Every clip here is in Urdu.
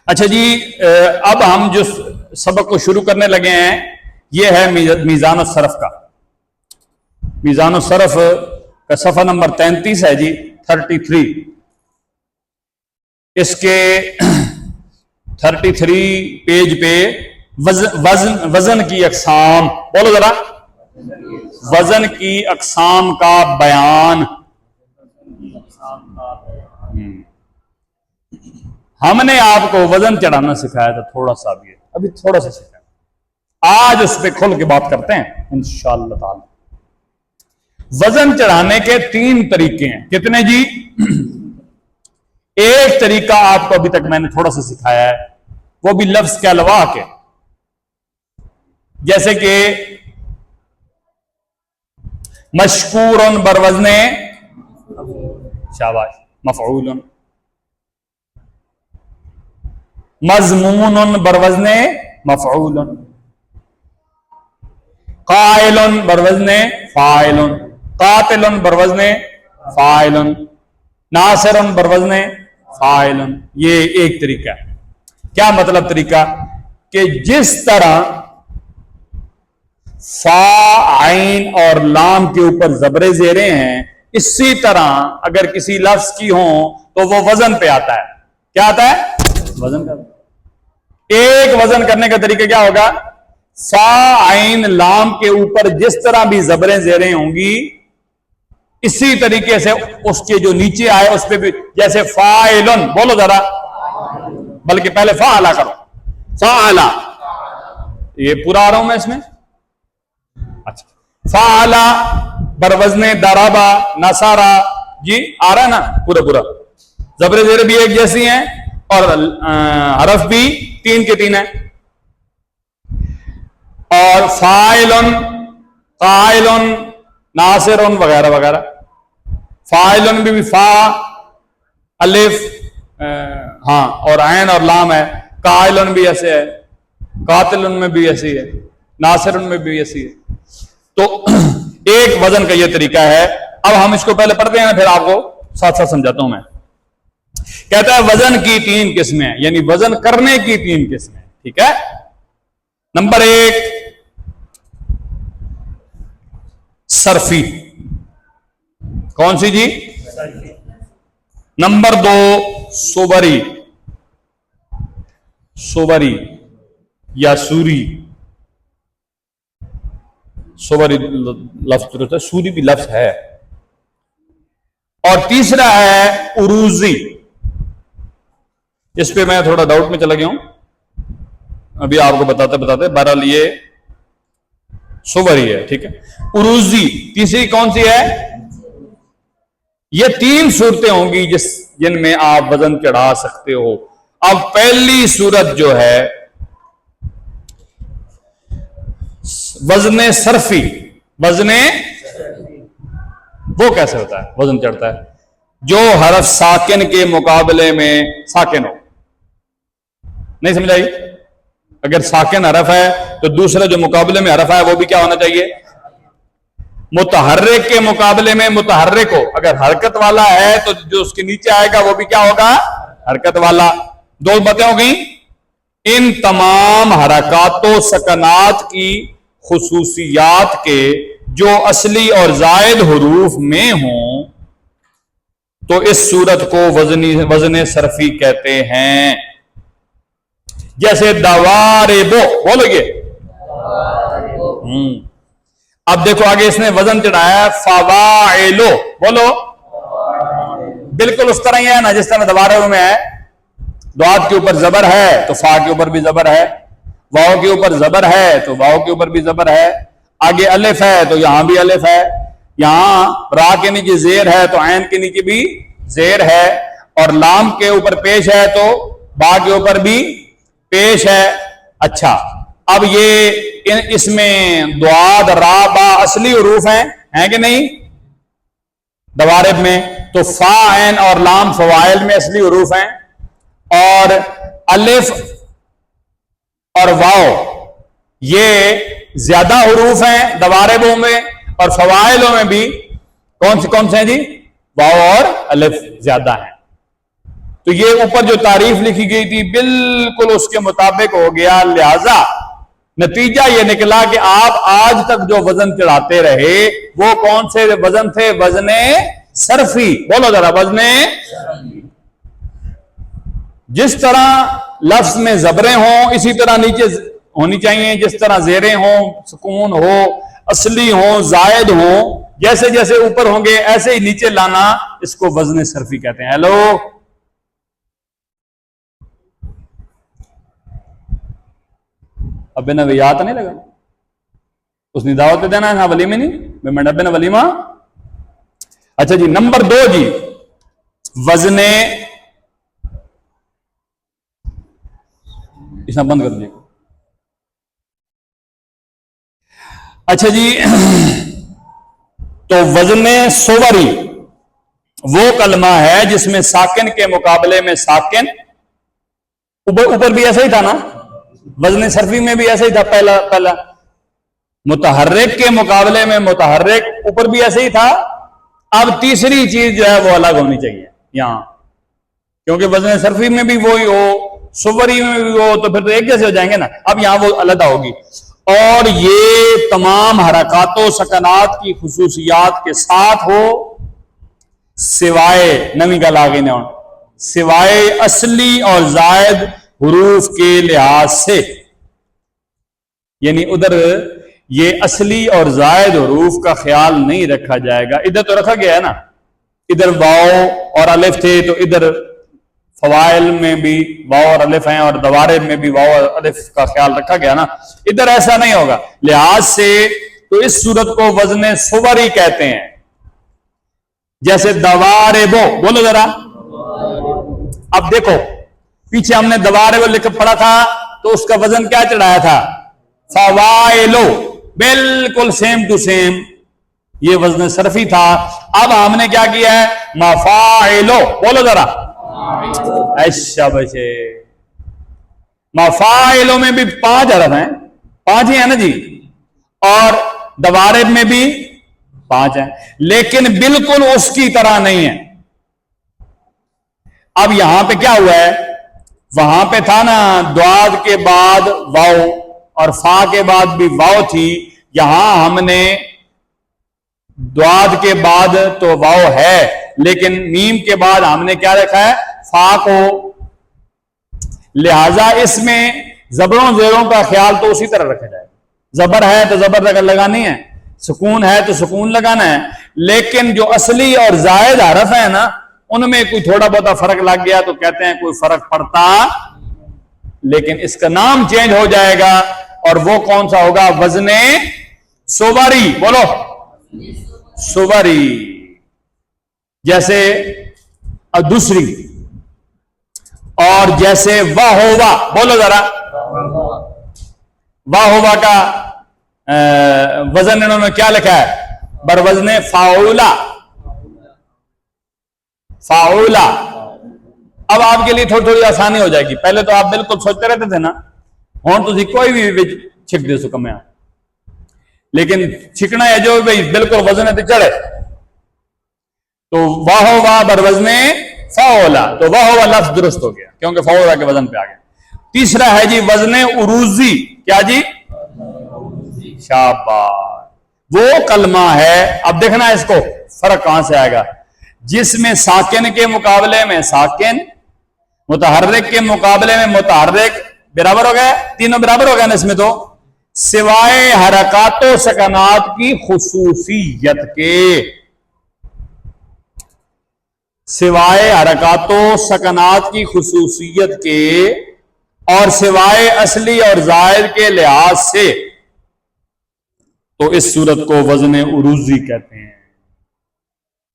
اچھا جی، اب ہم جو سبق کو شروع کرنے لگے ہیں یہ ہے میزان الصرف کا. میزان الصرف کا صفحہ نمبر 33 ہے جی، 33. اس کے 33 پیج پہ وزن کی اقسام، بولو ذرا، وزن کی اقسام کا بیان. ہم نے آپ کو وزن چڑھانا سکھایا تھا تھوڑا سا، بھی ابھی تھوڑا سا سکھایا. آج اس پہ کھل کے بات کرتے ہیں انشاءاللہ تعالی. وزن چڑھانے کے 3 طریقے ہیں. کتنے جی؟ ایک طریقہ آپ کو ابھی تک میں نے تھوڑا سا سکھایا ہے، وہ بھی لفظ کے الوا کے، جیسے کہ مشکور بروزن شاباش مفعول، مضمون بروزن مفعول، قائل بروزن فاعل، قاتل بروزن فاعل، ناصر بروزن فاعل. یہ ایک طریقہ ہے. کیا مطلب طریقہ؟ کہ جس طرح فا، عین اور لام کے اوپر زبر زیریں ہیں، اسی طرح اگر کسی لفظ کی ہوں تو وہ وزن پہ آتا ہے. کیا آتا ہے؟ وزن کا. ایک وزن کرنے کا طریقہ کیا ہوگا؟ فا، عین، لام کے اوپر جس طرح بھی زبریں زیریں ہوں گی، اسی طریقے سے اس کے جو نیچے آئے اس پہ بھی، جیسے فاعلن، بولو ذرا، بلکہ پہلے فاعلا کرو، فاعلا. یہ پورا آ رہا ہوں میں اس میں. اچھا، فاعلا بروزن ضربا نصارا، جی آ رہا ہے نا پورا. زبر زیر بھی ایک جیسی ہیں اور حرف بھی 3 کے 3 ہیں. اور فاعلن، قائلن، ناصرن وغیرہ وغیرہ. فاعلن بھی فا، الف، ہاں، اور عین اور لام ہے. قائلن بھی ایسے ہے، قاتلن میں بھی ایسی ہے، ناصرن میں بھی ایسی ہے. تو ایک وزن کا یہ طریقہ ہے. اب ہم اس کو پہلے پڑھتے ہیں، پھر آپ کو ساتھ ساتھ سمجھاتا ہوں میں. کہتا ہے وزن کی 3 قسمیں، یعنی وزن کرنے کی 3 قسمیں. ٹھیک ہے. نمبر 1 صرفی. کون سی جی؟ نمبر 2 صبری، صبری یا سوری. صبری لفظ درست ہے، سوری بھی لفظ ہے. اور تیسرا ہے عروضی. اس پہ میں تھوڑا ڈاؤٹ میں چلا گیا ہوں، ابھی آپ کو بتاتے بہرحال یہ صبری ہے. ٹھیک ہے. عروضی تیسری کون سی ہے؟ یہ 3 صورتیں ہوں گی جن میں آپ وزن چڑھا سکتے ہو. اب پہلی صورت جو ہے وزن صرفی. وزن وہ کیسے ہوتا ہے؟ وزن چڑھتا ہے جو حرف ساکن کے مقابلے میں ساکن ہو. نہیں سمجھائی؟ اگر ساکن حرف ہے تو دوسرا جو مقابلے میں حرف ہے وہ بھی کیا ہونا چاہیے؟ متحرک کے مقابلے میں متحرک ہو. اگر حرکت والا ہے تو جو اس کے نیچے آئے گا وہ بھی کیا ہوگا؟ حرکت والا. 2 باتیں ہو گئیں. ان تمام حرکات و سکنات کی خصوصیات کے جو اصلی اور زائد حروف میں ہوں تو اس صورت کو وزن صرفی کہتے ہیں. جیسے دواربو، بولو گے. اب دیکھو آگے اس نے وزن چڑھایا فواعلو، بولو. بالکل اس طرح ہی ہے نا جس طرح دواربو میں ہے. دوات کے اوپر زبر ہے تو فا کے اوپر بھی زبر ہے، واو کے اوپر زبر ہے تو واو کے اوپر بھی زبر ہے. آگے الف ہے تو یہاں بھی الف ہے. یہاں را کے نیچے زیر ہے تو عین کے نیچے بھی زیر ہے. اور لام کے اوپر پیش ہے تو با کے اوپر بھی پیش ہے. اچھا، اب یہ اس میں دواد، را، با اصلی حروف ہیں کہ نہیں؟ دوارب میں تو فا، عین اور لام فوائل میں اصلی حروف ہیں، اور الف اور واو یہ زیادہ حروف ہیں دواربوں میں، اور فوائلوں میں بھی کون سے ہیں جی؟ واو اور الف زیادہ ہیں. تو یہ اوپر جو تعریف لکھی گئی تھی بالکل اس کے مطابق ہو گیا، لہذا نتیجہ یہ نکلا کہ آپ آج تک جو وزن چڑھاتے رہے وہ کون سے وزن تھے؟ وزن صرفی. بولو ذرا، وزن جس طرح لفظ میں زبریں ہوں اسی طرح نیچے ہونی چاہیے، جس طرح زیریں ہوں، سکون ہو، اصلی ہوں، زائد ہوں، جیسے جیسے اوپر ہوں گے ایسے ہی نیچے لانا، اس کو وزن صرفی کہتے ہیں. ہیلو، ابے نے یاد نہیں لگا؟ اس نے دعوت پہ دینا ہے ولیمے نہیں میں ابے نے ولیمہ. اچھا جی، نمبر 2 جی، وزن، اس میں بند کر دیجیے. اچھا جی، تو وزن صوری وہ کلمہ ہے جس میں ساکن کے مقابلے میں ساکن، اوپر بھی ایسا ہی تھا نا، وزن صرفی میں بھی ایسا ہی تھا، پہلا متحرک کے مقابلے میں متحرک، اوپر بھی ایسا ہی تھا. اب تیسری چیز جو ہے وہ الگ ہونی چاہیے یہاں، کیونکہ وزن صرفی میں بھی وہی ہو، صوری میں بھی ہو، تو پھر تو ایک جیسے ہو جائیں گے نا. اب یہاں وہ علیحدہ ہوگی، اور یہ تمام حرکات و سکنات کی خصوصیات کے ساتھ ہو، سوائے نمی کا لاگے نہ، سوائے اصلی اور زائد حروف کے لحاظ سے. یعنی ادھر یہ اصلی اور زائد حروف کا خیال نہیں رکھا جائے گا. ادھر تو رکھا گیا ہے نا، ادھر واو اور الف تھے، تو ادھر فوائل میں بھی واو اور الف ہیں، اور دوارب میں بھی واو اور الف کا خیال رکھا گیا نا. ادھر ایسا نہیں ہوگا، لحاظ سے تو اس صورت کو وزن صوری کہتے ہیں. جیسے دواربو، بولو ذرا. اب دیکھو پیچھے ہم نے دواربو لکھ پڑھا تھا تو اس کا وزن کیا چڑھایا تھا؟ فوائلو. بالکل سیم ٹو سیم یہ وزن صرفی تھا. اب ہم نے کیا کیا ہے؟ مفاعلو. بولو ذرا. ایشا بچے، مفاعلوں میں بھی 5 حرف ہیں، 5 ہی ہیں نا جی، اور دوارب میں بھی 5 ہیں، لیکن بالکل اس کی طرح نہیں ہے. اب یہاں پہ کیا ہوا ہے؟ وہاں پہ تھا نا دواد کے بعد واو اور فا کے بعد بھی واو تھی. یہاں ہم نے دواد کے بعد تو واو ہے، لیکن میم کے بعد ہم نے کیا رکھا ہے؟ فا کو. لہذا اس میں زبروں زیروں کا خیال تو اسی طرح رکھا جائے. زبر ہے تو زبر لگانی ہے، سکون ہے تو سکون لگانا ہے، لیکن جو اصلی اور زائد حرف ہیں نا ان میں کوئی تھوڑا بہت فرق لگ گیا تو کہتے ہیں کوئی فرق پڑتا، لیکن اس کا نام چینج ہو جائے گا. اور وہ کون سا ہوگا؟ وزن صوری. بولو صوری. جیسے دوسری، اور جیسے واہوا. بولو ذرا. واہوا کا وزن انہوں نے کیا لکھا ہے؟ بروزن فاؤلا. فاؤلا. اب آپ کے لیے تھوڑی آسانی ہو جائے گی. پہلے تو آپ بالکل سوچتے رہتے تھے نا ہوں تھی کوئی بھی چھک دے سکم ہے، لیکن چھکنا ہے جو بھائی بالکل وزن ہے تو چڑھے. تو واہ واہ بر وزن فاولا، تو واہ واہ لفظ درست ہو گیا کیونکہ فاولا کے وزن پہ آ گیا. تیسرا ہے جی وزن عروضی. کیا جی؟ شاباش. وہ کلمہ ہے، اب دیکھنا اس کو فرق کہاں سے آئے گا، جس میں ساکن کے مقابلے میں ساکن، متحرک کے مقابلے میں متحرک برابر ہو گئے، تینوں برابر ہو گئے نا اس میں، تو سوائے حرکات و سکنات کی خصوصیت کے، سوائے حرکات و سکنات کی خصوصیت کے اور سوائے اصلی اور زائد کے لحاظ سے، تو اس صورت کو وزن عروضی کہتے ہیں.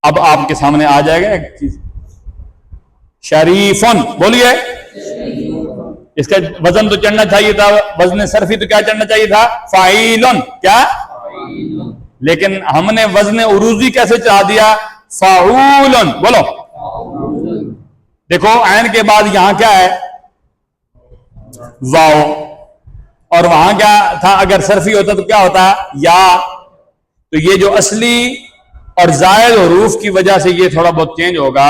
اب آپ کے سامنے آ جائے گا ایک چیز، شریفن. بولیے. اس کا وزن تو چڑھنا چاہیے تھا، وزن صرفی تو کیا چڑھنا چاہیے تھا؟ فاعلن. کیا؟ لیکن ہم نے وزن عروضی کیسے چڑھا دیا؟ فاعولن. بولو. دیکھو عین کے بعد یہاں کیا ہے؟ واو. اور وہاں کیا تھا؟ اگر صرفی ہوتا تو کیا ہوتا؟ یا. تو یہ جو اصلی اور زائد حروف کی وجہ سے یہ تھوڑا بہت چینج ہوگا.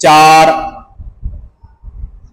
4।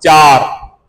4।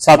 7।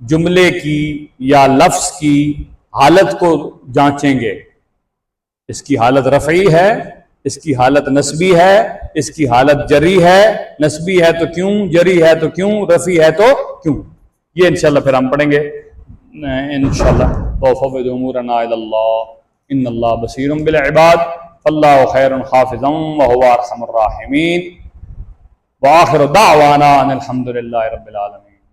جملے کی یا لفظ کی حالت کو جانچیں گے. اس کی حالت رفعی ہے، اس کی حالت نسبی ہے، اس کی حالت جری ہے. نسبی ہے تو کیوں، جری ہے تو کیوں، رفعی ہے تو کیوں. یہ انشاءاللہ پھر ہم پڑھیں گے انشاءاللہ. وَفَوِّضْ أُمُورَنَا إِلَى اللَّهِ إِنَّ اللَّهَ بَصِيرٌ بِالْعِبَادِ فَاللَّهُ خَيْرٌ حَافِظًا وَهُوَ أَرْحَمُ الرَّاحِمِينَ. وآخر دعوانا ان الحمد للہ رب العالمین.